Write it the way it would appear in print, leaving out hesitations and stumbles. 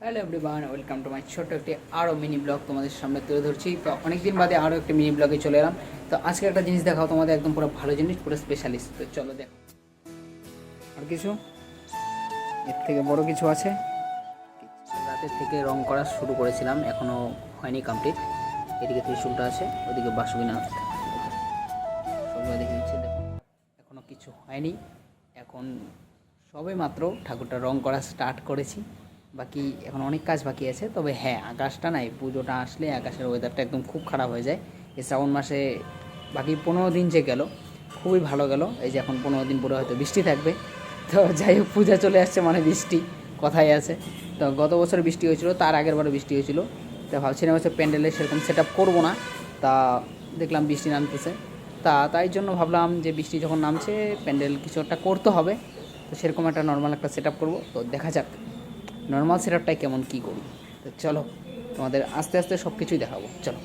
Hello everyone, welcome to my ছোট্ট একটি আরও মিনি ব্লগ তোমাদের সামনে তুলে ধরছি। তো অনেক দিন বাদে আরও একটি মিনি ব্লগে চলে এলাম। তো আজকে একটা জিনিস দেখাও তোমাদের, একদম পুরো ভালো জিনিস, পুরো স্পেশালিস্ট। তো চলো দেখো। আর কিছু এর থেকে বড় কিছু আছে? রাতের থেকে রং করা শুরু করেছিলাম, এখনও হয়নি কমপ্লিট। এদিকে ত্রিশুলটা আছে, ওদিকে বাসুবিনা সবাই দেখে দিচ্ছে। দেখো এখনও কিছু হয়নি, এখন সবে মাত্র ঠাকুরটা রং করা স্টার্ট করেছি। বাকি এখন অনেক কাজ বাকি আছে। তবে হ্যাঁ, আকাশটা নাই, পুজোটা আসলে আকাশের ওয়েদারটা একদম খুব খারাপ হয়ে যায়। এই শ্রাবণ মাসে বাকি 15 দিন যে গেল খুবই ভালো গেল। এই যে এখন 15 দিন পুরো হয়তো বৃষ্টি থাকবে। তো যাই হোক, পূজা চলে আসছে মানে বৃষ্টি কথাই আছে। তো গত বছর বৃষ্টি হয়েছিল, তার আগের বারও বৃষ্টি হয়েছিল। তা ভাবছিলাম হচ্ছে প্যান্ডেলে সেরকম সেট আপ করবো না, তা দেখলাম বৃষ্টি নামতেছে। তাই জন্য ভাবলাম যে বৃষ্টি যখন নামছে প্যান্ডেল কিছু একটা করতে হবে। তো সেরকম একটা নর্মাল একটা সেট আপ করবো। তো দেখা যাক নর্মাল সেট আপটাই কেমন কী করি। তো চলো তোমাদের আস্তে আস্তে সব কিছুই দেখাবো, চলো।